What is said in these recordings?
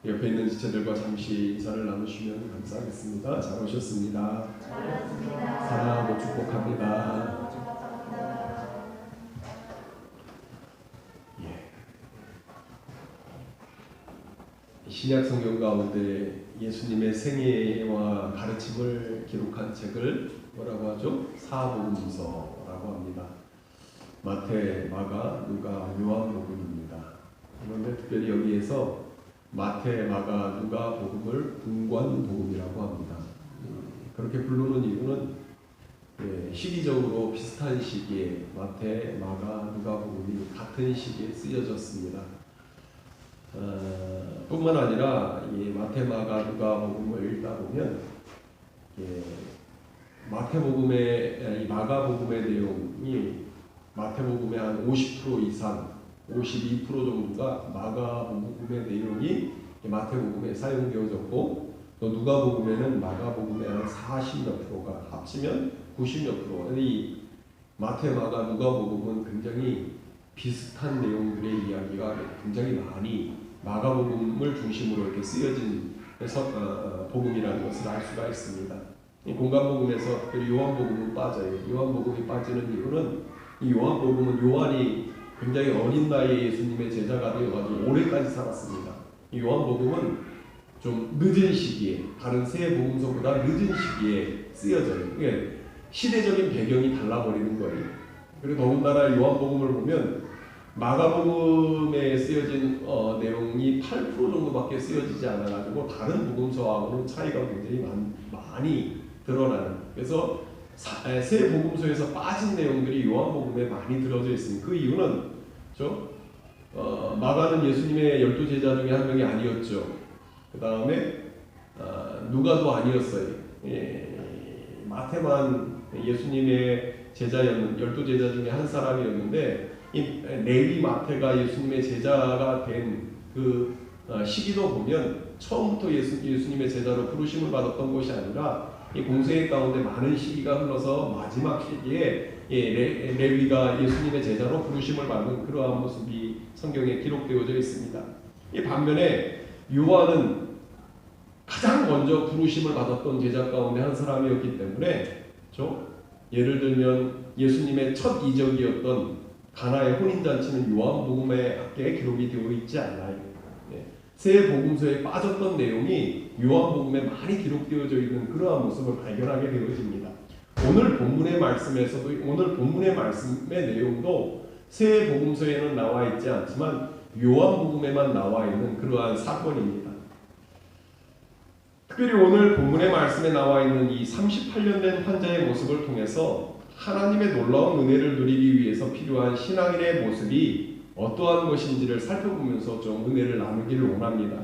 옆에 있는 지체들과 잠시 인사를 나누시면 감사하겠습니다. 잘 오셨습니다. 사랑하고 축복합니다. 신약 성경 가운데 예수님의 생애와 가르침을 기록한 책을 뭐라고 하죠? 사복음서라고 합니다. 마태, 마가, 누가, 요한복음입니다. 그런데 특별히 여기에서 마태, 마가, 누가 복음을 분관복음이라고 합니다. 그렇게 부르는 이유는 시기적으로 비슷한 시기에 마태, 마가, 누가 복음이 같은 시기에 쓰여졌습니다. 뿐만 아니라 이 마태, 마가, 누가 복음을 읽다 보면 마태복음의 마가복음의 내용이 마태복음의 한 50% 이상, 52% 정도가 마가복음의 내용이 마태복음에 사용되어졌고, 또 누가복음에는 마가복음의 한 40몇 프로가 합치면 90몇 프로. 이 마태, 마가, 누가복음은 굉장히 비슷한 내용들의 이야기가 굉장히 많이 마가복음을 중심으로 이렇게 쓰여진 복음이라는 것을 알 수가 있습니다. 이 공간복음에서 특별히 요한복음은 빠져요. 요한복음이 빠지는 이유는 이 요한복음은 요한이 굉장히 어린 나이에 예수님의 제자가 되어가지고 오래까지 살았습니다. 이 요한복음은 좀 늦은 시기에, 다른 세 복음서보다 늦은 시기에 쓰여져요. 그러니까 시대적인 배경이 달라버리는 거예요. 그리고 더군다나 요한복음을 보면 마가복음에 쓰여진 내용이 8% 정도밖에 쓰여지지 않아가지고 다른 복음서하고는 차이가 굉장히 많이 드러나는. 그래서 세 복음서에서 빠진 내용들이 요한복음에 많이 들어져 있습니다. 그 이유는 마가는 예수님의 12제자 중에 한 명이 아니었죠. 그 다음에 누가도 아니었어요. 마태만 예수님의 제자였는 12제자 중에 한 사람이었는데, 이 레위 마태가 예수님의 제자가 된 그 시기도 보면 처음부터 예수님의 제자로 부르심을 받았던 것이 아니라 이 공생애 가운데 많은 시기가 흘러서 마지막 시기에 레위가 예수님의 제자로 부르심을 받는 그러한 모습이 성경에 기록되어져 있습니다. 이 반면에 요한은 가장 먼저 부르심을 받았던 제자 가운데 한 사람이었기 때문에 예를 들면 예수님의 첫 이적이었던 가나의 혼인잔치는 요한복음에 기록이 되어 있지 않아요. 세 복음서에 빠졌던 내용이 요한복음에 많이 기록되어져 있는 그러한 모습을 발견하게 되어집니다. 오늘 본문의 말씀에서도, 오늘 본문의 말씀의 내용도 세 복음서에는 나와 있지 않지만 요한복음에만 나와 있는 그러한 사건입니다. 특별히 오늘 본문의 말씀에 나와 있는 이 38년 된 환자의 모습을 통해서 하나님의 놀라운 은혜를 누리기 위해서 필요한 신앙인의 모습이 어떠한 것인지를 살펴보면서 좀 은혜를 나누기를 원합니다.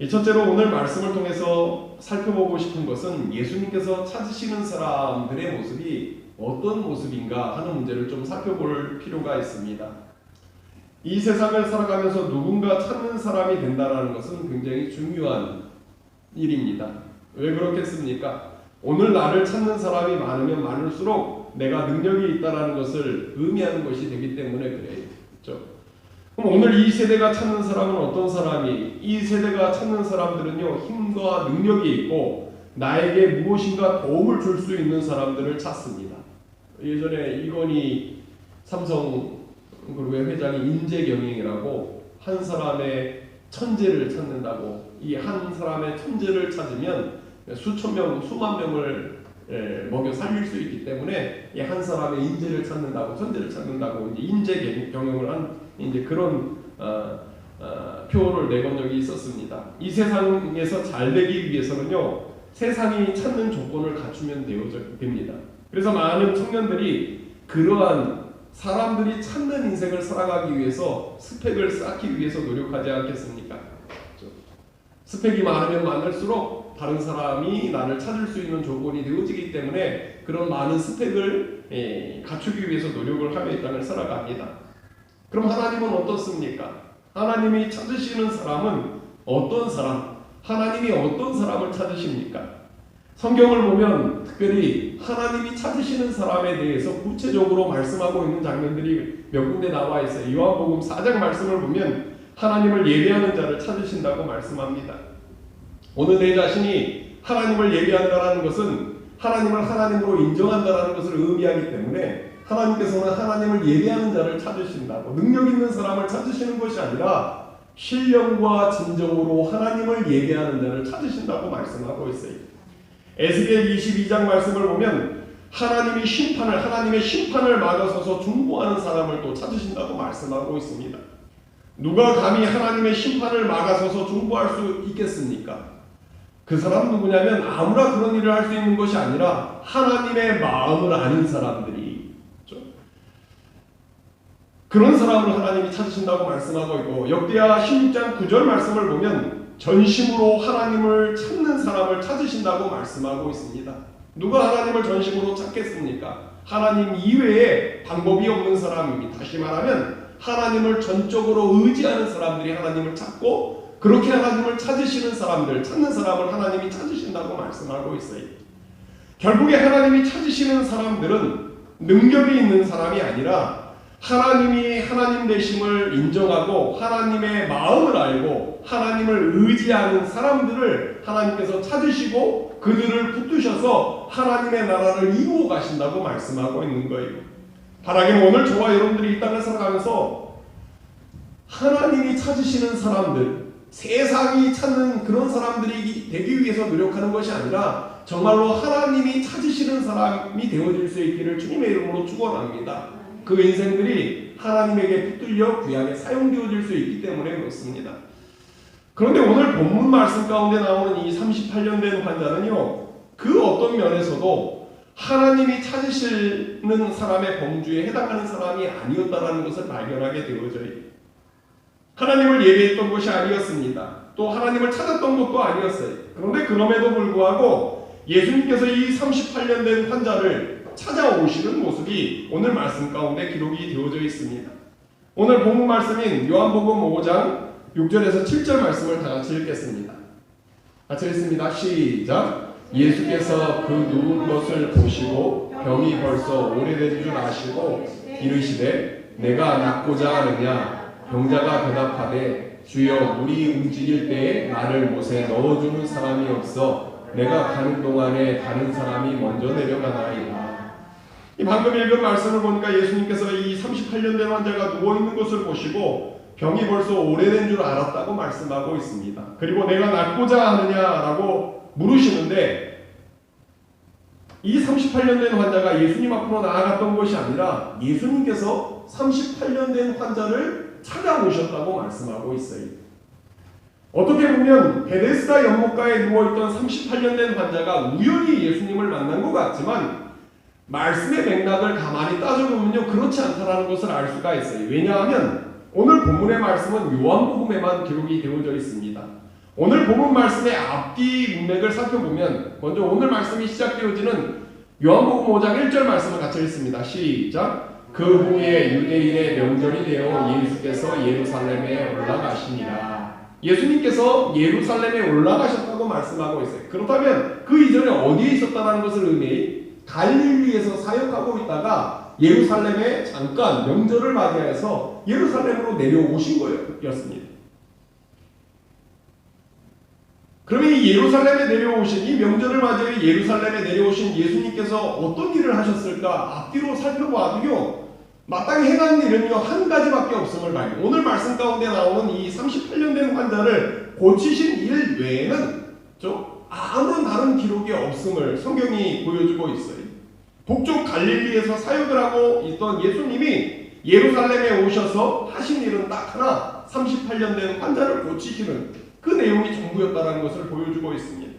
첫째로 오늘 말씀을 통해서 살펴보고 싶은 것은 예수님께서 찾으시는 사람들의 모습이 어떤 모습인가 하는 문제를 좀 살펴볼 필요가 있습니다. 이 세상을 살아가면서 누군가 찾는 사람이 된다는 것은 굉장히 중요한 일입니다. 왜 그렇겠습니까? 오늘 나를 찾는 사람이 많으면 많을수록 내가 능력이 있다는 것을 의미하는 것이 되기 때문에 그래요. 그렇죠? 그럼 오늘 이 세대가 찾는 사람은 어떤 사람이? 이 세대가 찾는 사람들은요, 힘과 능력이 있고 나에게 무엇인가 도움을 줄 수 있는 사람들을 찾습니다. 예전에 이건희 삼성그룹의 회장이 인재경영이라고 한 사람의 천재를 찾는다고, 이 한 사람의 천재를 찾으면 수천 명, 수만 명을 먹여 살릴 수 있기 때문에 이 한 사람의 인재를 찾는다고, 천재를 찾는다고 이제 인재 경영을 한 이제 그런 표를 내건 적이 있었습니다. 이 세상에서 잘 되기 위해서는요, 세상이 찾는 조건을 갖추면 됩니다. 그래서 많은 청년들이 그러한 사람들이 찾는 인생을 살아가기 위해서 스펙을 쌓기 위해서 노력하지 않겠습니까? 스펙이 많으면 많을수록 다른 사람이 나를 찾을 수 있는 조건이 되어지기 때문에 그런 많은 스펙을 갖추기 위해서 노력을 하며 이 땅을 살아갑니다. 그럼 하나님은 어떻습니까? 하나님이 찾으시는 사람은 어떤 사람? 하나님이 어떤 사람을 찾으십니까? 성경을 보면 특별히 하나님이 찾으시는 사람에 대해서 구체적으로 말씀하고 있는 장면들이 몇 군데 나와 있어요. 요한복음 4장 말씀을 보면 하나님을 예배하는 자를 찾으신다고 말씀합니다. 오늘 내 자신이 하나님을 예배한다는 것은 하나님을 하나님으로 인정한다는 것을 의미하기 때문에 하나님께서는 하나님을 예배하는 자를 찾으신다고, 능력 있는 사람을 찾으시는 것이 아니라 신령과 진정으로 하나님을 예배하는 자를 찾으신다고 말씀하고 있어요. 에스겔 22장 말씀을 보면 하나님의 심판을 막아서서 중보하는 사람을 또 찾으신다고 말씀하고 있습니다. 누가 감히 하나님의 심판을 막아서서 중보할 수 있겠습니까? 그 사람 누구냐면 아무나 그런 일을 할 수 있는 것이 아니라 하나님의 마음을 아는 사람들이, 그런 사람을 하나님이 찾으신다고 말씀하고 있고, 역대하 16장 9절 말씀을 보면 전심으로 하나님을 찾는 사람을 찾으신다고 말씀하고 있습니다. 누가 하나님을 전심으로 찾겠습니까? 하나님 이외에 방법이 없는 사람입니다. 다시 말하면 하나님을 전적으로 의지하는 사람들이 하나님을 찾고, 그렇게 하나님을 찾으시는 사람들, 찾는 사람을 하나님이 찾으신다고 말씀하고 있어요. 결국에 하나님이 찾으시는 사람들은 능력이 있는 사람이 아니라 하나님이 하나님 되심을 인정하고 하나님의 마음을 알고 하나님을 의지하는 사람들을 하나님께서 찾으시고 그들을 붙드셔서 하나님의 나라를 이루어 가신다고 말씀하고 있는 거예요. 바라기는 오늘 저와 여러분들이 이 땅을 살아가면서 하나님이 찾으시는 사람들, 세상이 찾는 그런 사람들이 되기 위해서 노력하는 것이 아니라 정말로 하나님이 찾으시는 사람이 되어질 수 있기를 주님의 이름으로 축원합니다. 그 인생들이 하나님에게 붙들려 귀하게 사용되어질 수 있기 때문에 그렇습니다. 그런데 오늘 본문 말씀 가운데 나오는 이 38년 된 환자는요, 그 어떤 면에서도 하나님이 찾으시는 사람의 범주에 해당하는 사람이 아니었다는 것을 발견하게 되어져요. 하나님을 예배했던 것이 아니었습니다. 또 하나님을 찾았던 것도 아니었어요. 그런데 그럼에도 불구하고 예수님께서 이 38년 된 환자를 찾아오시는 모습이 오늘 말씀 가운데 기록이 되어져 있습니다. 오늘 본문 말씀인 요한복음 5장 6절에서 7절 말씀을 다 같이 읽겠습니다. 같이 읽습니다. 시작. 예수께서 그 누운 것을 보시고 병이 벌써 오래된 줄 아시고 이르시되 내가 낫고자 하느냐. 병자가 대답하되 주여 물이 움직일 때에 나를 못에 넣어주는 사람이 없어 내가 가는 동안에 다른 사람이 먼저 내려가나이다. 이 방금 읽은 말씀을 보니까 예수님께서 이 38년 된 환자가 누워있는 것을 보시고 병이 벌써 오래된 줄 알았다고 말씀하고 있습니다. 그리고 내가 낫고자 하느냐라고 물으시는데 이 38년 된 환자가 예수님 앞으로 나아갔던 것이 아니라 예수님께서 38년 된 환자를 찾아오셨다고 말씀하고 있어요. 어떻게 보면 베데스다 연못가에 누워있던 38년 된 환자가 우연히 예수님을 만난 것 같지만 말씀의 맥락을 가만히 따져보면요, 그렇지 않다는 것을 알 수가 있어요. 왜냐하면 오늘 본문의 말씀은 요한복음에만 기록이 되어져 있습니다. 오늘 본문 말씀의 앞뒤 문맥을 살펴보면 먼저 오늘 말씀이 시작되어지는 요한복음 5장 1절 말씀을 같이 읽습니다. 시작. 그 후에 유대인의 명절이 되어 예수께서 예루살렘에 올라가시니라. 예수님께서 예루살렘에 올라가셨다고 말씀하고 있어요. 그렇다면 그 이전에 어디에 있었다는 것을 의미해 갈릴리에서 사역하고 있다가 예루살렘에 잠깐 명절을 맞이해서 예루살렘으로 내려오신 거였습니다. 그러면 이 예루살렘에 내려오신, 이 명절을 맞이해 예루살렘에 내려오신 예수님께서 어떤 일을 하셨을까? 앞뒤로 살펴봐도요, 마땅히 행한 일은요 한 가지밖에 없음을 봐요. 오늘 말씀 가운데 나오는 이 38년 된 환자를 고치신 일 외에는 아무런 다른 기록이 없음을 성경이 보여주고 있어요. 북쪽 갈릴리에서 사역을 하고 있던 예수님이 예루살렘에 오셔서 하신 일은 딱 하나, 38년 된 환자를 고치시는 그 내용이 전부였다는 것을 보여주고 있습니다.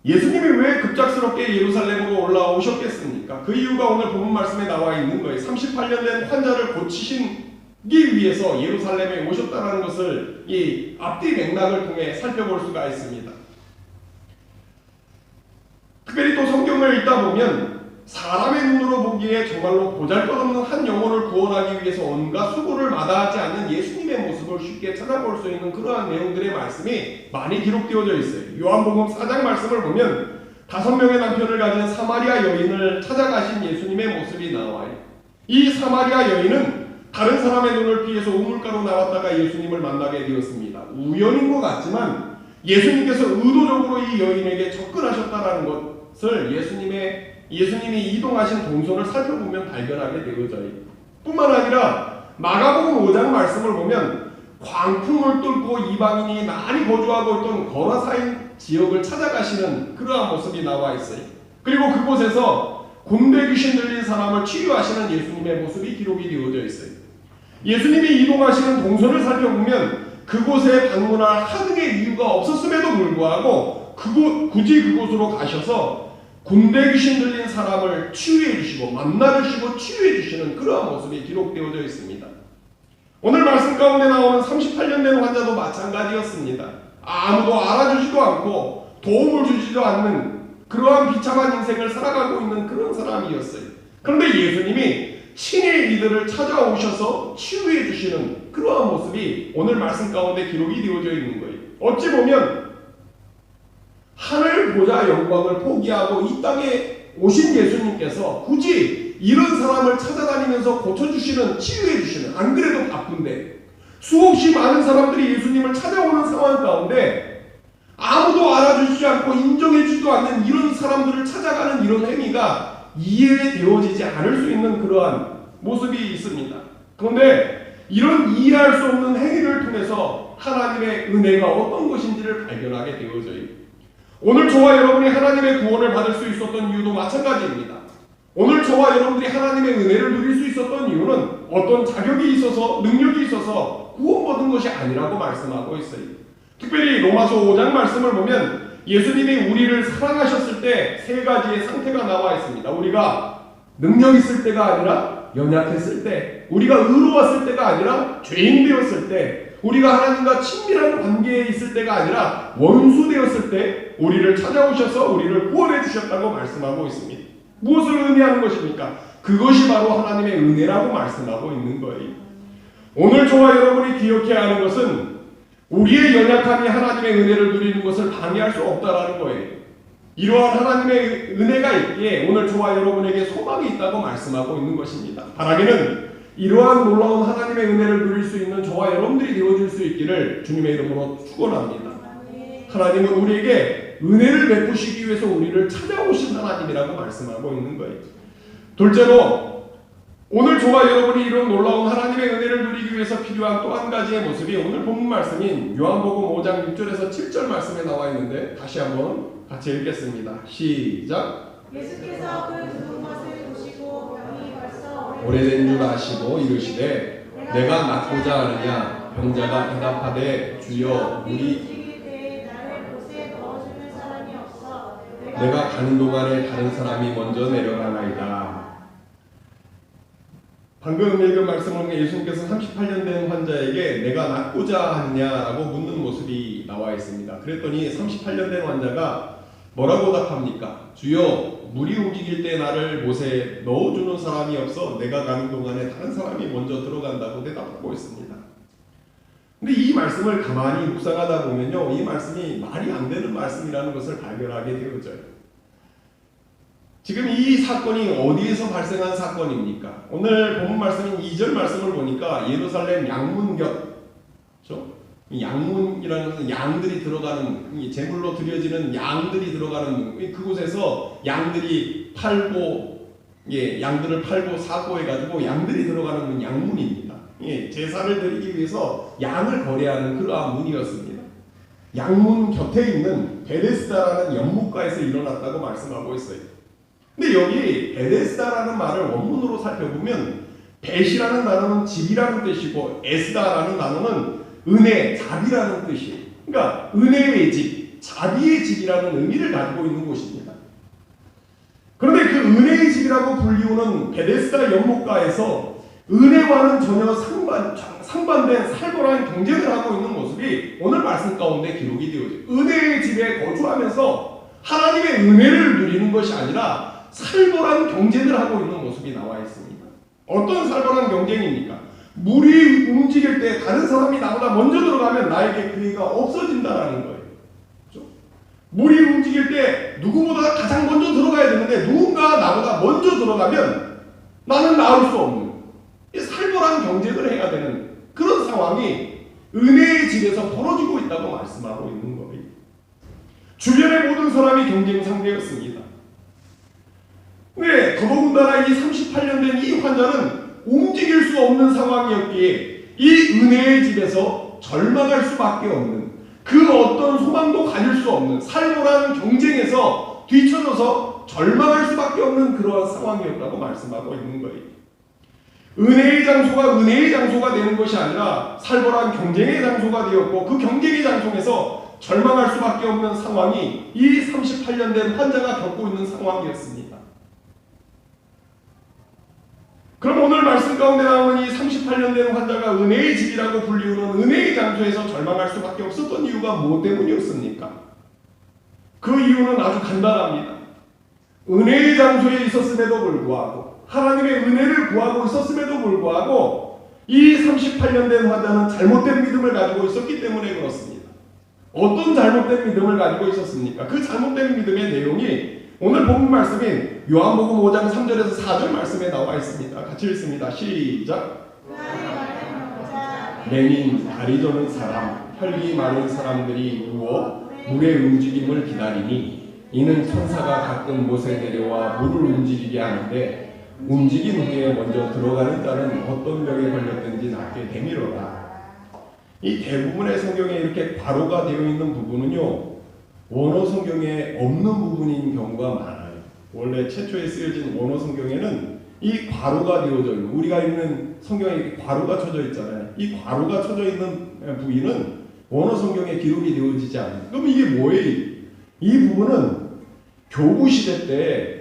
예수님이 왜 급작스럽게 예루살렘으로 올라오셨겠습니까? 그 이유가 오늘 본문 말씀에 나와 있는 거예요. 38년 된 환자를 고치시기 위해서 예루살렘에 오셨다는 것을 이 앞뒤 맥락을 통해 살펴볼 수가 있습니다. 특별히 또 성경을 읽다 보면 사람의 눈으로 보기에 정말로 보잘것없는 한 영혼을 구원하기 위해서 온갖 수고를 마다하지 않는 예수님의 모습을 쉽게 찾아볼 수 있는 그러한 내용들의 말씀이 많이 기록되어져 있어요. 요한복음 4장 말씀을 보면 5명의 남편을 가진 사마리아 여인을 찾아가신 예수님의 모습이 나와요. 이 사마리아 여인은 다른 사람의 눈을 피해서 우물가로 나왔다가 예수님을 만나게 되었습니다. 우연인 것 같지만 예수님께서 의도적으로 이 여인에게 접근하셨다는 것을 예수님이 이동하신 동선을 살펴보면 발견하게 되어져요. 뿐만 아니라 마가복음 5장 말씀을 보면 광풍을 뚫고 이방인이 많이 거주하고 있던 거라사인 지역을 찾아가시는 그러한 모습이 나와 있어요. 그리고 그곳에서 곤대 귀신 들린 사람을 치유하시는 예수님의 모습이 기록이 되어져 있어요. 예수님이 이동하시는 동선을 살펴보면 그곳에 방문할 하등의 이유가 없었음에도 불구하고 굳이 그곳으로 가셔서 곤대 귀신 들린 사람을 치유해 주시고 만나 주시고 치유해 주시는 그러한 모습이 기록되어져 있습니다. 오늘 말씀 가운데 나오는 38년 된 환자도 마찬가지였습니다. 아무도 알아주지도 않고 도움을 주지도 않는 그러한 비참한 인생을 살아가고 있는 그런 사람이었어요. 그런데 예수님이 친히 이들을 찾아오셔서 치유해 주시는 그러한 모습이 오늘 말씀 가운데 기록이 되어져 있는 거예요. 어찌 보면 하늘 보좌 영광을 포기하고 이 땅에 오신 예수님께서 굳이 이런 사람을 찾아다니면서 고쳐주시는, 치유해주시는, 안 그래도 바쁜데 수없이 많은 사람들이 예수님을 찾아오는 상황 가운데 아무도 알아주지 않고 인정해주지도 않는 이런 사람들을 찾아가는 이런 행위가 이해되어지지 않을 수 있는 그러한 모습이 있습니다. 그런데 이런 이해할 수 없는 행위를 통해서 하나님의 은혜가 어떤 것인지를 발견하게 되어져요. 오늘 저와 여러분이 하나님의 구원을 받을 수 있었던 이유도 마찬가지입니다. 오늘 저와 여러분들이 하나님의 은혜를 누릴 수 있었던 이유는 어떤 자격이 있어서 능력이 있어서 구원받은 것이 아니라고 말씀하고 있어요. 특별히 로마서 5장 말씀을 보면 예수님이 우리를 사랑하셨을 때 세 가지의 상태가 나와 있습니다. 우리가 능력 있을 때가 아니라 연약했을 때, 우리가 의로웠을 때가 아니라 죄인 되었을 때, 우리가 하나님과 친밀한 관계에 있을 때가 아니라 원수 되었을 때 우리를 찾아오셔서 우리를 구원해 주셨다고 말씀하고 있습니다. 무엇을 의미하는 것입니까? 그것이 바로 하나님의 은혜라고 말씀하고 있는 거예요. 오늘 저와 여러분이 기억해야 하는 것은 우리의 연약함이 하나님의 은혜를 누리는 것을 방해할 수 없다라는 거예요. 이러한 하나님의 은혜가 있기에 오늘 저와 여러분에게 소망이 있다고 말씀하고 있는 것입니다. 바라기는 이러한 놀라운 하나님의 은혜를 누릴 수 있는 저와 여러분들이 되어줄 수 있기를 주님의 이름으로 축원합니다. 하나님은 우리에게 은혜를 베푸시기 위해서 우리를 찾아오신 하나님이라고 말씀하고 있는 거예요. 둘째로 오늘 저와 여러분이 이런 놀라운 하나님의 은혜를 누리기 위해서 필요한 또 한 가지의 모습이 오늘 본문 말씀인 요한복음 5장 6절에서 7절 말씀에 나와 있는데 다시 한번 같이 읽겠습니다. 시작. 예수께서 그 죽은 것을 보시고 병이 벌써 오래된 줄 아시고 이르시되 내가 낫고자 하느냐. 병자가 대답하되 주여 우리 나를 못에 넣어주는 사람이 없어 내가 가는 동안에 다른 사람이 먼저 내려가나이다. 방금 읽은 말씀을 보면 예수님께서 38년 된 환자에게 내가 낫고자 하느냐라고 묻는 모습이 나와 있습니다. 그랬더니 38년 된 환자가 뭐라고 답합니까? 주여 물이 움직일 때 나를 못에 넣어주는 사람이 없어 내가 가는 동안에 다른 사람이 먼저 들어간다고 대답하고 있습니다. 근데 이 말씀을 가만히 묵상하다 보면요, 이 말씀이 말이 안 되는 말씀이라는 것을 발견하게 되어져요. 지금 이 사건이 어디에서 발생한 사건입니까? 오늘 본문 말씀인 2절 말씀을 보니까 예루살렘 양문곁, 그렇죠? 양문이라는 것은 양들이 들어가는, 제물로 드려지는 양들이 들어가는 그곳에서 양들이 팔고, 양들을 팔고 사고 해가지고 양들이 들어가는 양문입니다. 제사를 드리기 위해서 양을 거래하는 그러한 문이었습니다. 양문 곁에 있는 베데스다라는 연못가에서 일어났다고 말씀하고 있어요. 근데 여기 베데스다라는 말을 원문으로 살펴보면 벳이라는 단어는 집이라는 뜻이고 에스다라는 단어는 은혜, 자비라는 뜻이에요. 그러니까 은혜의 집, 자비의 집이라는 의미를 가지고 있는 곳입니다. 그런데 그 은혜의 집이라고 불리우는 베데스다 연못가에서 은혜와는 전혀 상반된 살벌한 경쟁을 하고 있는 모습이 오늘 말씀 가운데 기록이 되어져요. 은혜의 집에 거주하면서 하나님의 은혜를 누리는 것이 아니라 살벌한 경쟁을 하고 있는 모습이 나와 있습니다. 어떤 살벌한 경쟁입니까? 물이 움직일 때 다른 사람이 나보다 먼저 들어가면 나에게 그 의가 없어진다라는 거예요. 그렇죠? 물이 움직일 때 누구보다 가장 먼저 들어가야 되는데 누군가 나보다 먼저 들어가면 나는 나올 수 없는, 이 살벌한 경쟁을 해야 되는 그런 상황이 은혜의 집에서 벌어지고 있다고 말씀하고 있는 거예요. 주변의 모든 사람이 경쟁 상대였습니다. 네, 더더군다나 이 38년 된 이 환자는 움직일 수 없는 상황이었기에 이 은혜의 집에서 절망할 수밖에 없는, 그 어떤 소망도 가질 수 없는 살벌한 경쟁에서 뒤처져서 절망할 수밖에 없는 그러한 상황이었다고 말씀하고 있는 거예요. 은혜의 장소가 은혜의 장소가 되는 것이 아니라 살벌한 경쟁의 장소가 되었고, 그 경쟁의 장소에서 절망할 수밖에 없는 상황이 이 38년 된 환자가 겪고 있는 상황이었습니다. 그럼 오늘 말씀 가운데 나오는 이 38년 된 환자가 은혜의 집이라고 불리우는 은혜의 장소에서 절망할 수밖에 없었던 이유가 무엇 때문이었습니까? 그 이유는 아주 간단합니다. 은혜의 장소에 있었음에도 불구하고, 하나님의 은혜를 구하고 있었음에도 불구하고 이 38년 된 환자는 잘못된 믿음을 가지고 있었기 때문에 그렇습니다. 어떤 잘못된 믿음을 가지고 있었습니까? 그 잘못된 믿음의 내용이 오늘 본문 말씀인 요한복음 5장 3절에서 4절 말씀에 나와 있습니다. 같이 읽습니다. 시작. 맹인, 다리 저는 사람, 혈기 마른 사람들이 누워 물의 움직임을 기다리니 이는 천사가 가끔 못에 내려와 물을 움직이게 하는데 움직인 후에 먼저 들어가는 자는 어떤 병에 걸렸든지 낫게 되미로라. 이 대부분의 성경에 이렇게 괄호가 되어 있는 부분은요, 원어 성경에 없는 부분인 경우가 많아요. 원래 최초에 쓰여진 원어 성경에는 이 괄호가 되어져 있는, 우리가 읽는 성경에 괄호가 쳐져 있잖아요. 이 괄호가 쳐져 있는 부위는 원어 성경에 기록이 되어지지 않아요. 그럼 이게 뭐예요? 이 부분은 교구 시대 때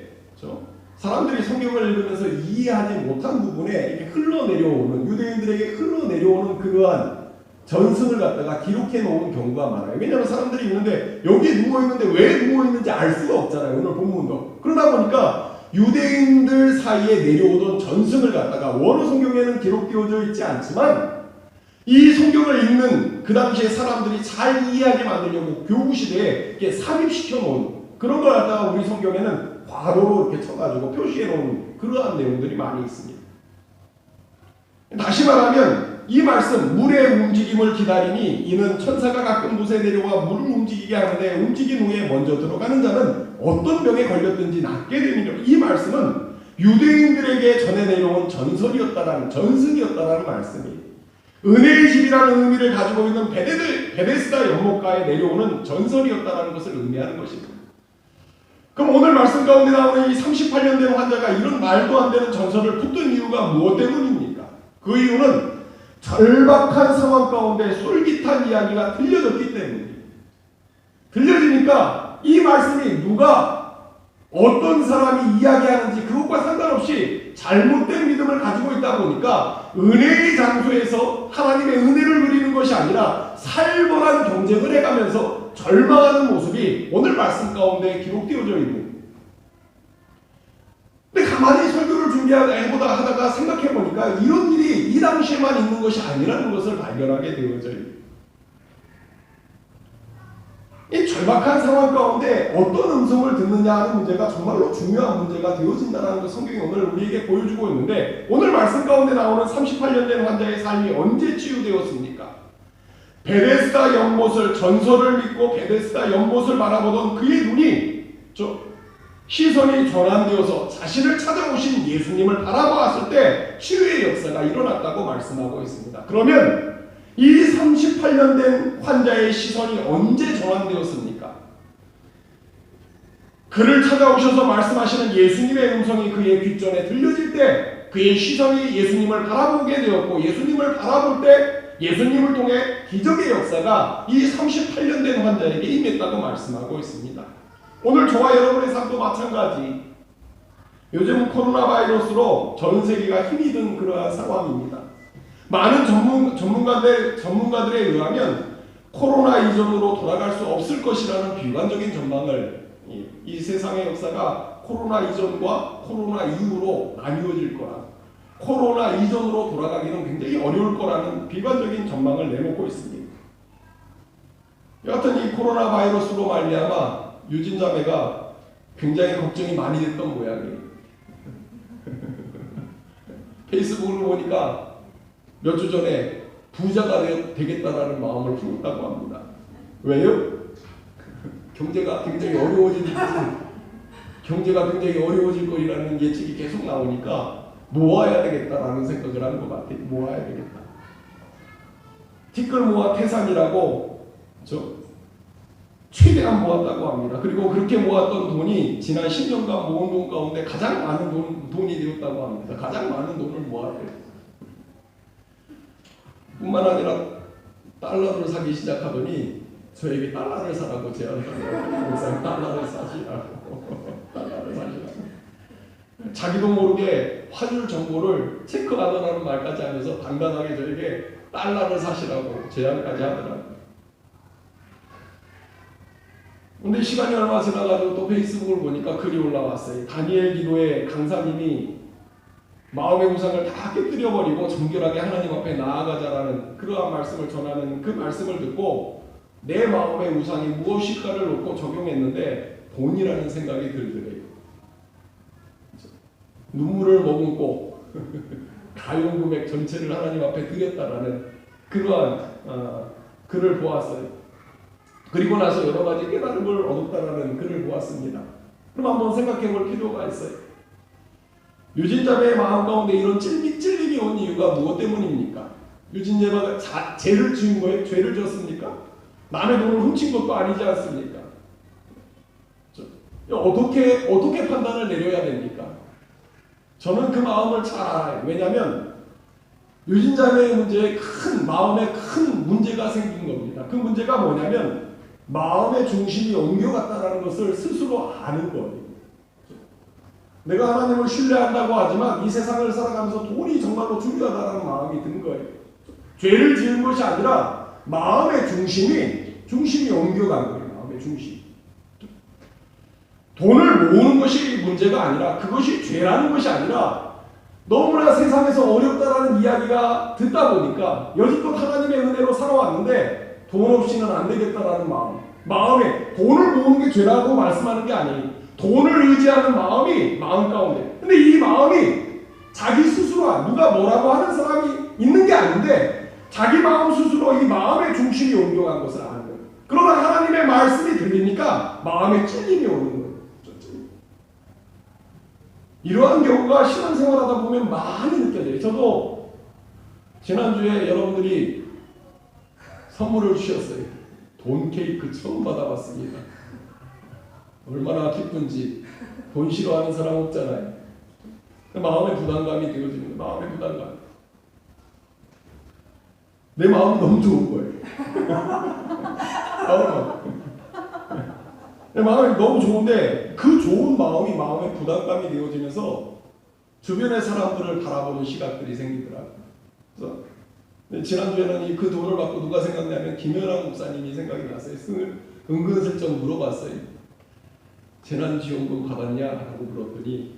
사람들이 성경을 읽으면서 이해하지 못한 부분에 이렇게 흘러내려오는, 유대인들에게 흘러내려오는 그러한 전승을 갖다가 기록해 놓은 경우가 많아요. 왜냐하면 사람들이 있는데 여기 누워있는데 왜 누워있는지 알 수가 없잖아요. 오늘 본문도. 그러다 보니까 유대인들 사이에 내려오던 전승을 갖다가 원어 성경에는 기록되어져 있지 않지만 이 성경을 읽는 그 당시에 사람들이 잘 이해하게 만들려고 교구 시대에 이렇게 삽입시켜 놓은 그런 걸 갖다가 우리 성경에는 괄호로 이렇게 쳐가지고 표시해 놓은 그러한 내용들이 많이 있습니다. 다시 말하면 이 말씀, 물의 움직임을 기다리니 이는 천사가 가끔 못에 내려와 물을 움직이게 하는데 움직인 후에 먼저 들어가는 자는 어떤 병에 걸렸든지 낫게 되니라. 이 말씀은 유대인들에게 전해 내려온 전설이었다라는, 전승이었다라는 말씀이에요. 은혜의 집이라는 의미를 가지고 있는 베데스다 연못가에 내려오는 전설이었다라는 것을 의미하는 것입니다. 그럼 오늘 말씀 가운데 나오는 이 38년 된 환자가 이런 말도 안 되는 전설을 붙든 이유가 무엇 때문입니까? 그 이유는 절박한 상황 가운데 솔깃한 이야기가 들려졌기 때문입니다. 들려지니까 이 말씀이 누가 어떤 사람이 이야기하는지 그것과 상관없이 잘못된 믿음을 가지고 있다 보니까 은혜의 장소에서 하나님의 은혜를 누리는 것이 아니라 살벌한 경쟁을 해가면서 절망하는 모습이 오늘 말씀 가운데 기록되어져 있는. 근데 가만히 설교를 준비하다가 생각해보니까 이런 일이 이 당시에만 있는 것이 아니라는 것을 발견하게 되어져요. 이 절박한 상황 가운데 어떤 음성을 듣느냐 하는 문제가 정말로 중요한 문제가 되어진다는 것 성경이 오늘 우리에게 보여주고 있는데, 오늘 말씀 가운데 나오는 38년 된 환자의 삶이 언제 치유되었습니까? 베데스다 연못을, 전설을 믿고 베데스다 연못을 바라보던 그의 눈이 시선이 전환되어서 자신을 찾아오신 예수님을 바라보았을 때 치유의 역사가 일어났다고 말씀하고 있습니다. 그러면 이 38년 된 환자의 시선이 언제 전환되었습니까? 그를 찾아오셔서 말씀하시는 예수님의 음성이 그의 귓전에 들려질 때 그의 시선이 예수님을 바라보게 되었고, 예수님을 바라볼 때 예수님을 통해 기적의 역사가 이 38년 된 환자에게 임했다고 말씀하고 있습니다. 오늘 저와 여러분의 삶도 마찬가지. 요즘 코로나 바이러스로 전 세계가 힘이 든 그러한 상황입니다. 많은 전문가들에 의하면 코로나 이전으로 돌아갈 수 없을 것이라는 비관적인 전망을, 이 세상의 역사가 코로나 이전과 코로나 이후로 나뉘어질 거라, 코로나 이전으로 돌아가기는 굉장히 어려울 거라는 비관적인 전망을 내놓고 있습니다. 여하튼 이 코로나 바이러스로 말미암아 유진 자매가 굉장히 걱정이 많이 됐던 모양이에요. 페이스북을 보니까 몇 주 전에 부자가 되겠다라는 마음을 품었다고 합니다. 왜요? 경제가 굉장히 어려워질 거리라는 예측이 계속 나오니까 모아야 되겠다라는 생각을 한 것 같아요. 모아야 되겠다. 티끌 모아 태산이라고 최대한 모았다고 합니다. 그리고 그렇게 모았던 돈이 지난 10년간 모은 돈 가운데 가장 많은 돈이 되었다고 합니다. 가장 많은 돈을 모았대요. 뿐만 아니라 달러를 사기 시작하더니 저에게 달러를 사라고 제안하더라고요. 목사님 달러를 사시라고. 달러를 사시라고. 자기도 모르게 환율 정보를 체크하더라는 말까지 하면서 당당하게 저에게 달러를 사시라고 제안까지 하더라고요. 근데 시간이 얼마 지나가지고 또 페이스북을 보니까 글이 올라왔어요. 다니엘 기도에 강사님이 마음의 우상을 다 깨뜨려버리고 정결하게 하나님 앞에 나아가자라는 그러한 말씀을 전하는 그 말씀을 듣고 내 마음의 우상이 무엇일까를 놓고 적용했는데 돈이라는 생각이 들더래요. 눈물을 머금고 가용 금액 전체를 하나님 앞에 드렸다라는 그러한 글을 보았어요. 그리고 나서 여러 가지 깨달음을 얻었다라는 글을 보았습니다. 그럼 한번 생각해 볼 필요가 있어요. 유진자매의 마음 가운데 이런 찔림이 온 이유가 무엇 때문입니까? 유진자매가 죄를 지은 거예요? 죄를 졌습니까? 남의 돈을 훔친 것도 아니지 않습니까? 어떻게 판단을 내려야 됩니까? 저는 그 마음을 잘 알아요. 왜냐하면 유진자매의 문제에 마음에 큰 문제가 생긴 겁니다. 그 문제가 뭐냐면 마음의 중심이 옮겨갔다는 것을 스스로 아는 거예요. 내가 하나님을 신뢰한다고 하지만 이 세상을 살아가면서 돈이 정말로 중요하다는 마음이 든 거예요. 죄를 지은 것이 아니라 마음의 중심이 옮겨간 거예요. 마음의 중심. 돈을 모으는 것이 문제가 아니라 그것이 죄라는 것이 아니라 너무나 세상에서 어렵다라는 이야기가 듣다 보니까 여지껏 하나님의 은혜로 살아왔는데 돈 없이는 안 되겠다라는 마음에 돈을 모으는 게 죄라고 말씀하는 게 아니에요. 돈을 의지하는 마음이 마음 가운데. 근데 이 마음이 자기 스스로 누가 뭐라고 하는 사람이 있는 게 아닌데 자기 마음 스스로 이 마음의 중심이 옮겨간 것을 아는 거예요. 그러나 하나님의 말씀이 들리니까 마음에 찔림이 오는 거예요. 이러한 경우가 신앙생활하다 보면 많이 느껴져요. 저도 지난주에 여러분들이 선물을 주셨어요. 돈 케이크 처음 받아봤습니다. 얼마나 기쁜지. 돈 싫어하는 사람 없잖아요. 마음의 부담감이 되어집니다. 마음의 부담감. 내 마음이 너무 좋은 거예요. 내 마음이 너무 좋은데 그 좋은 마음이 마음의 부담감이 되어지면서 주변의 사람들을 바라보는 시각들이 생기더라고요. 그래서 지난주에는 그 돈을 받고 누가 생각나면 김연아 목사님이 생각이 났어요. 은근슬쩍 물어봤어요. 재난지원금 받았냐? 하고 물었더니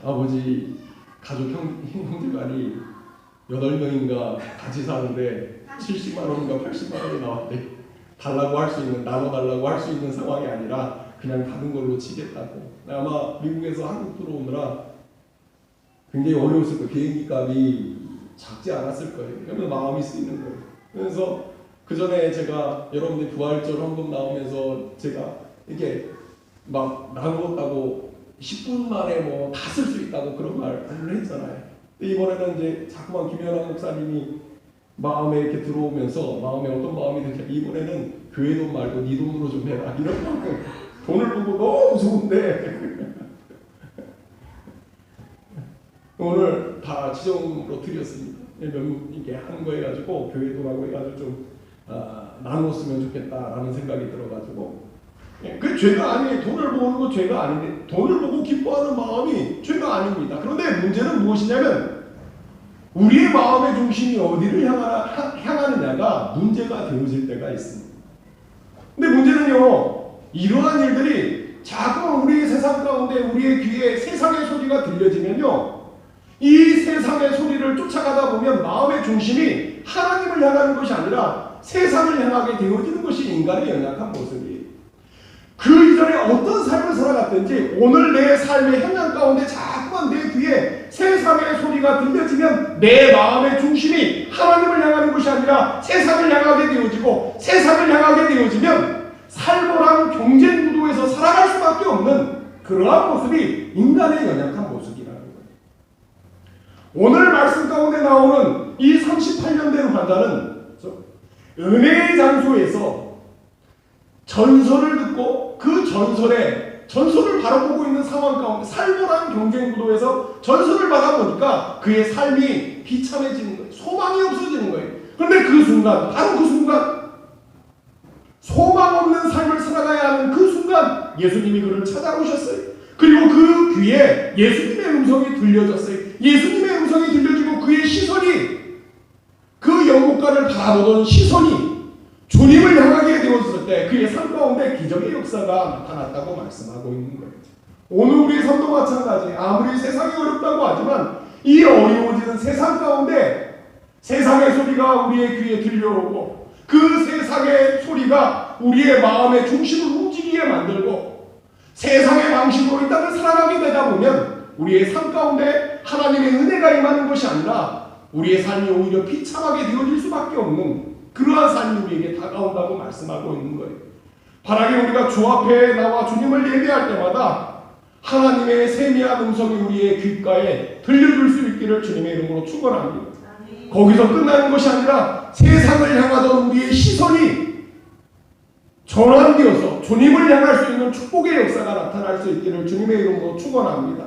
아버지 가족 형제간이 8명인가 같이 사는데 70만 원인가 80만 원이 나왔대. 달라고 할 수 있는, 나눠달라고 할 수 있는 상황이 아니라 그냥 받은 걸로 치겠다고. 아마 미국에서 한국 들어오느라 굉장히 어려웠을 거예요. 비행기 값이 작지 않았을 거예요. 그러면 마음이 쓰이는 거예요. 그래서 그 전에 제가 여러분들 부활절 헌금 나오면서 제가 이렇게 막 나누었다고 10분 만에 뭐 다 쓸 수 있다고 그런 말을 했잖아요. 이번에는 이제 자꾸만 김연아 목사님이 마음에 이렇게 들어오면서 마음에 어떤 마음이 들지 이번에는 교회 돈 말고 네 돈으로 좀 해라 이런 만큼 돈을 보고 너무 좋은데 오늘 다 지정으로 드렸습니다. 이게 한 거 해가지고 교회 돈하고 해가지고 좀 나눴으면 좋겠다라는 생각이 들어가지고 그 죄가 아니에요. 돈을 모으는 거 죄가 아닌데 돈을 보고 기뻐하는 마음이 죄가 아닙니다. 그런데 문제는 무엇이냐면 우리의 마음의 중심이 어디를 향하느냐가 문제가 되어질 때가 있습니다. 근데 문제는요, 이러한 일들이 자꾸 우리 세상 가운데 우리의 귀에 세상의 소리가 들려지면요, 이 세상의 소리를 쫓아가다 보면 마음의 중심이 하나님을 향하는 것이 아니라 세상을 향하게 되어지는 것이 인간의 연약한 모습이에요. 그 이전에 어떤 삶을 살아갔든지 오늘 내 삶의 현장 가운데 자꾸만 순간 내 귀에 세상의 소리가 들려지면 내 마음의 중심이 하나님을 향하는 것이 아니라 세상을 향하게 되어지고, 세상을 향하게 되어지면 살벌한 경쟁 구도에서 살아갈 수밖에 없는 그러한 모습이 인간의 연약한 모습이라는 거예요. 오늘 말씀 가운데 나오는 이 38년 된 환자는 은혜의 장소에서 전설을 듣고 그 전설을 바로 보고 있는 상황 가운데 살벌한 경쟁 구도에서 전설을 받아보니까 그의 삶이 비참해지는 거예요. 소망이 없어지는 거예요. 그런데 그 순간, 바로 그 순간, 소망 없는 삶을 살아가야 하는 그 순간 예수님이 그를 찾아오셨어요. 그리고 그 귀에 예수님의 음성이 들려졌어요. 예수님의 음성이 들려지고 그의 시선이, 그 영국가를 바라보던 시선이 주님을 향하게 되었을 때 그의 삶 가운데 기적의 역사가 나타났다고 말씀하고 있는 거예요. 오늘 우리의 삶도 마찬가지. 아무리 세상이 어렵다고 하지만 이 어려워지는 세상 가운데 세상의 소리가 우리의 귀에 들려오고, 그 세상의 소리가 우리의 마음의 중심을 움직이게 만들고 세상의 방식으로 이 땅을 살아가게 되다 보면 우리의 삶 가운데 하나님의 은혜가 임하는 것이 아니라 우리의 삶이 오히려 비참하게 되어질 수밖에 없는 그러한 삶이 우리에게 다가온다고 말씀하고 있는 거예요. 바라기 우리가 주 앞에 나와 주님을 예배할 때마다 하나님의 세미한 음성이 우리의 귓가에 들려줄 수 있기를 주님의 이름으로 축원합니다. 거기서 끝나는 것이 아니라 세상을 향하던 우리의 시선이 전환되어서 주님을 향할 수 있는 축복의 역사가 나타날 수 있기를 주님의 이름으로 축원합니다.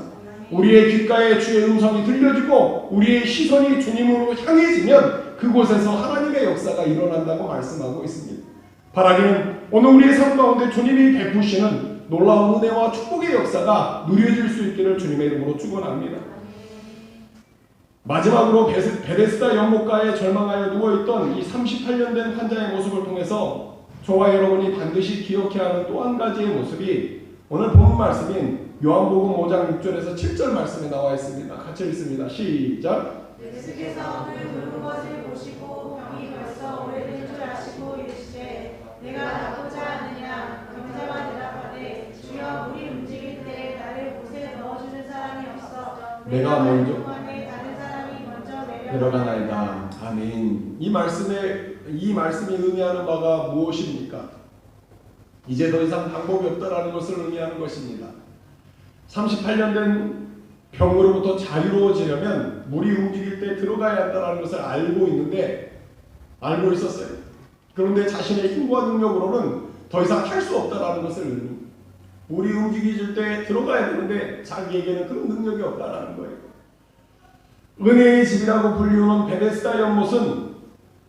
우리의 귓가에 주의 음성이 들려지고 우리의 시선이 주님으로 향해지면 그곳에서 하나님의 역사가 일어난다고 말씀하고 있습니다. 바라기는 오늘 우리의 삶 가운데 주님이 베푸시는 놀라운 은혜와 축복의 역사가 누려질 수 있기를 주님의 이름으로 축원합니다. 마지막으로 베데스다 연못가에 절망하여 누워있던 이 38년 된 환자의 모습을 통해서 저와 여러분이 반드시 기억해야 하는 또 한 가지의 모습이 오늘 본문 말씀인 요한복음 5장 6절에서 7절 말씀에 나와 있습니다. 같이 읽습니다. 시작. 예수께서 그 늙은 것을 보시고 병이 벌써 오래된 줄 아시고 이르시되 내가 낫고자 하느냐. 병자가 대답하되 주여 우리 움직일 때 나를 못에 넣어주는 사람이 없어 내가 먼저 다른 사람이 먼저 내려가나이다. 아멘. 이 말씀이 의미하는 바가 무엇입니까? 이제 더 이상 방법이 없다라는 것을 의미하는 것입니다. 38년 된 병으로부터 자유로워지려면 물이 움직일 때 들어가야 한다는 것을 알고 있었어요. 그런데 자신의 힘과 능력으로는 더 이상 할 수 없다라는 것을 의미합니다. 물이 움직일 때 들어가야 되는데 자기에게는 그런 능력이 없다라는 거예요. 은혜의 집이라고 불리우는 베데스다 연못은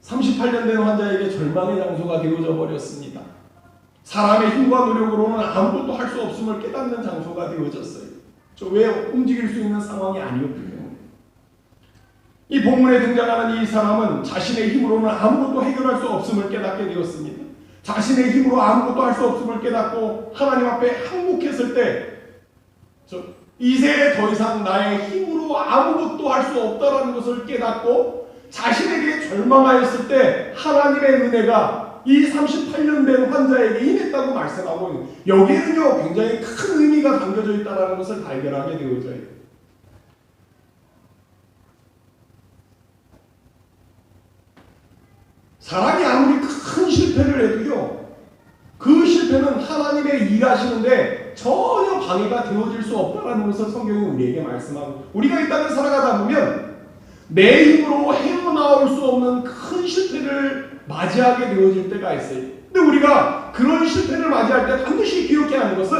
38년 된 환자에게 절망의 장소가 되어져 버렸습니다. 사람의 힘과 노력으로는 아무것도 할 수 없음을 깨닫는 장소가 되어졌어요. 왜 움직일 수 있는 상황이 아니었기 때문에. 이 본문에 등장하는 이 사람은 자신의 힘으로는 아무것도 해결할 수 없음을 깨닫게 되었습니다. 자신의 힘으로 아무것도 할 수 없음을 깨닫고 하나님 앞에 항복했을 때 이제 더 이상 나의 힘으로 아무것도 할 수 없다는 것을 깨닫고 자신에게 절망하였을 때 하나님의 은혜가 이 38년 된 환자에게 임했다고 말씀하고 있는, 여기에는요 굉장히 큰 의미가 담겨져 있다는 것을 발견하게 되어져요. 사람이 아무리 큰 실패를 해도요 그 실패는 하나님의 일하시는데 전혀 방해가 되어질 수 없다는 것을 성경이 우리에게 말씀하고, 우리가 이 땅을 살아가다 보면 내 힘으로 헤어나올 수 없는 큰 실패를 맞이하게 되어질 때가 있어요. 근데 우리가 그런 실패를 맞이할 때 반드시 기억해야 하는 것은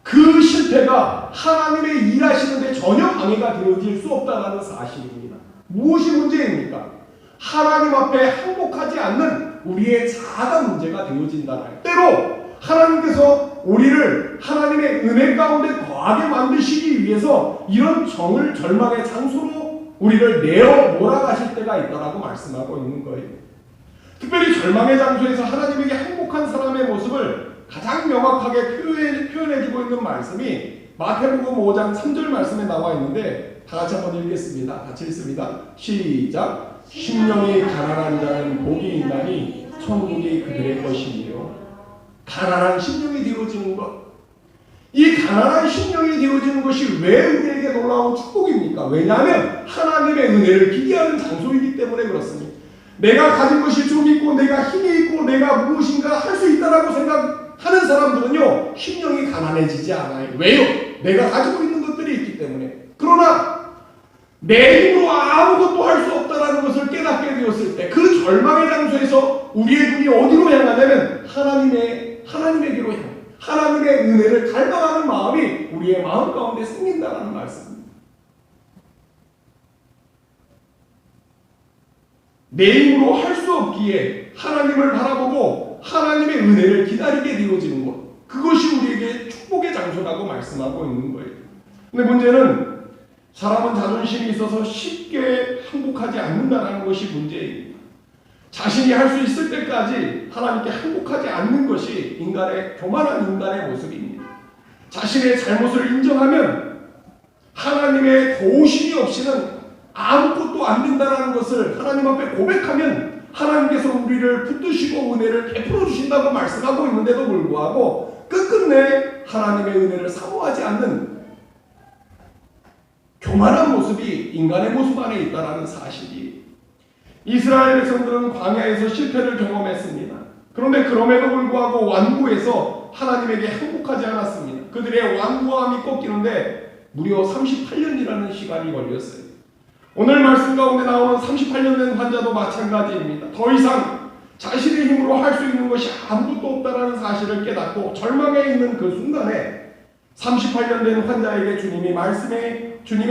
그 실패가 하나님의 일하시는데 전혀 방해가 되어질 수 없다는 사실입니다. 무엇이 문제입니까? 하나님 앞에 항복하지 않는 우리의 자아가 문제가 되어진다는, 때로 하나님께서 우리를 하나님의 은혜 가운데 거하게 만드시기 위해서 이런 절망의 장소로 우리를 내어 몰아가실 때가 있다라고 말씀하고 있는 거예요. 특별히 절망의 장소에서 하나님에게 항복한 사람의 모습을 가장 명확하게 표현해주고 있는 말씀이 마태복음 5장 3절 말씀에 나와 있는데 다 같이 한번 읽겠습니다. 같이 읽습니다. 시작. 심령이 가난한 자는 복이 있나니 천국이 그들의 것이니요. 가난한 심령이 되어지는 것, 이 가난한 심령이 되어지는 것이 왜 우리에게 놀라운 축복입니까? 왜냐하면 하나님의 은혜를 기대하는 장소이기 때문에 그렇습니다. 내가 가진 것이 좀 있고 내가 힘이 있고 내가 무엇인가 할 수 있다라고 생각하는 사람들은요, 심령이 가난해지지 않아요. 왜요? 내가 가지고 있는 것들이 있기 때문에. 그러나 내 힘으로 아무것도 할 수 없다라는 것을 깨닫게 되었을 때 그 절망의 장소에서 우리의 눈이 어디로 향하냐면 하나님에게로 향합니다. 하나님의 은혜를 갈망하는 마음이 우리의 마음 가운데 생긴다는 말씀입니다. 내 힘으로 할 수 없기에 하나님을 바라보고 하나님의 은혜를 기다리게 되어지는 것, 그것이 우리에게 축복의 장소라고 말씀하고 있는 거예요. 근데 문제는 사람은 자존심이 있어서 쉽게 항복하지 않는다는 것이 문제입니다. 자신이 할 수 있을 때까지 하나님께 항복하지 않는 것이 교만한 인간의 모습입니다. 자신의 잘못을 인정하면 하나님의 도우심이 없이는 아무것도 안 된다는 것을 하나님 앞에 고백하면 하나님께서 우리를 붙드시고 은혜를 베풀어 주신다고 말씀하고 있는데도 불구하고 끝끝내 하나님의 은혜를 사모하지 않는 교만한 모습이 인간의 모습 안에 있다는 사실이, 이스라엘 백성들은 광야에서 실패를 경험했습니다. 그런데 그럼에도 불구하고 완고해서 하나님에게 항복하지 않았습니다. 그들의 완고함이 꺾이는데 무려 38년이라는 시간이 걸렸어요. 오늘 말씀 가운데 나오는 38년 된 환자도 마찬가지입니다. 더 이상 자신의 힘으로 할 수 있는 것이 아무것도 없다는 사실을 깨닫고 절망에 있는 그 순간에 38년 된 환자에게 주님의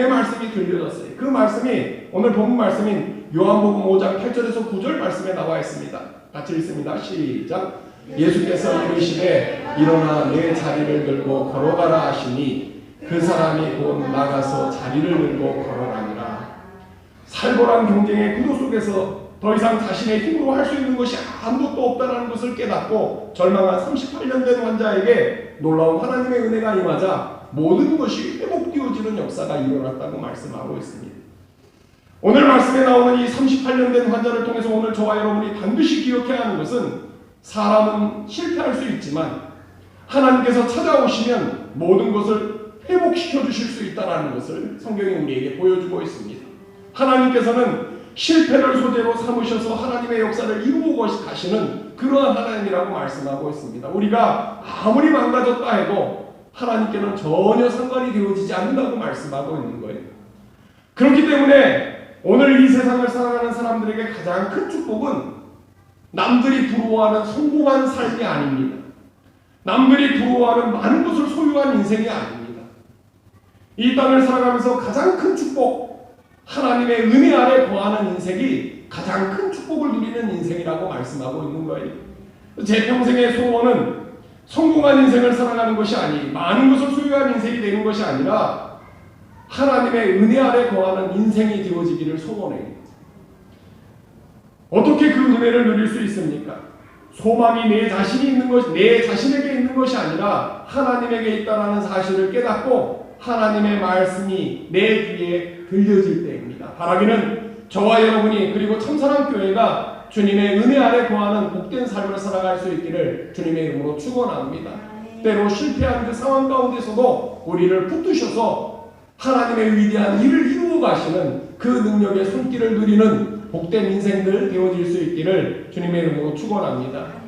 말씀이 들려졌어요. 그 말씀이 오늘 본문 말씀인 요한복음 5장 8절에서 9절 말씀에 나와 있습니다. 같이 읽습니다. 시작. 예수께서 이르시되 일어나 내 자리를 들고 걸어가라 하시니 그 사람이 곧 나가서 자리를 들고 걸어가니라. 살벌한 경쟁의 구도 속에서 더 이상 자신의 힘으로 할 수 있는 것이 아무것도 없다는 것을 깨닫고 절망한 38년 된 환자에게 놀라운 하나님의 은혜가 임하자 모든 것이 회복되어지는 역사가 일어났다고 말씀하고 있습니다. 오늘 말씀에 나오는 이 38년 된 환자를 통해서 오늘 저와 여러분이 반드시 기억해야 하는 것은, 사람은 실패할 수 있지만 하나님께서 찾아오시면 모든 것을 회복시켜 주실 수 있다는 것을 성경이 우리에게 보여주고 있습니다. 하나님께서는 실패를 소재로 삼으셔서 하나님의 역사를 이루고 가시는 그러한 하나님이라고 말씀하고 있습니다. 우리가 아무리 망가졌다 해도 하나님께는 전혀 상관이 되어지지 않는다고 말씀하고 있는 거예요. 그렇기 때문에 오늘 이 세상을 살아가는 사람들에게 가장 큰 축복은 남들이 부러워하는 성공한 삶이 아닙니다. 남들이 부러워하는 많은 것을 소유한 인생이 아닙니다. 이 땅을 살아가면서 가장 큰 축복, 하나님의 은혜 아래 거하는 인생이 가장 큰 축복을 누리는 인생이라고 말씀하고 있는 거예요. 제 평생의 소원은 성공한 인생을 살아가는 것이 아니, 많은 것을 소유한 인생이 되는 것이 아니라 하나님의 은혜 아래 거하는 인생이 되어지기를 소원해요. 어떻게 그 은혜를 누릴 수 있습니까? 소망이 내 자신에게 있는 것이 아니라 하나님에게 있다라는 사실을 깨닫고 하나님의 말씀이 내 귀에 들려질 때입니다. 바라기는 저와 여러분이, 그리고 참사랑교회가 주님의 은혜 아래 거하는 복된 삶을 살아갈 수 있기를 주님의 이름으로 축원합니다. 때로 실패한 그 상황 가운데서도 우리를 붙드셔서 하나님의 위대한 일을 이루어 가시는 그 능력의 손길을 누리는 복된 인생들 되어질 수 있기를 주님의 이름으로 축원합니다.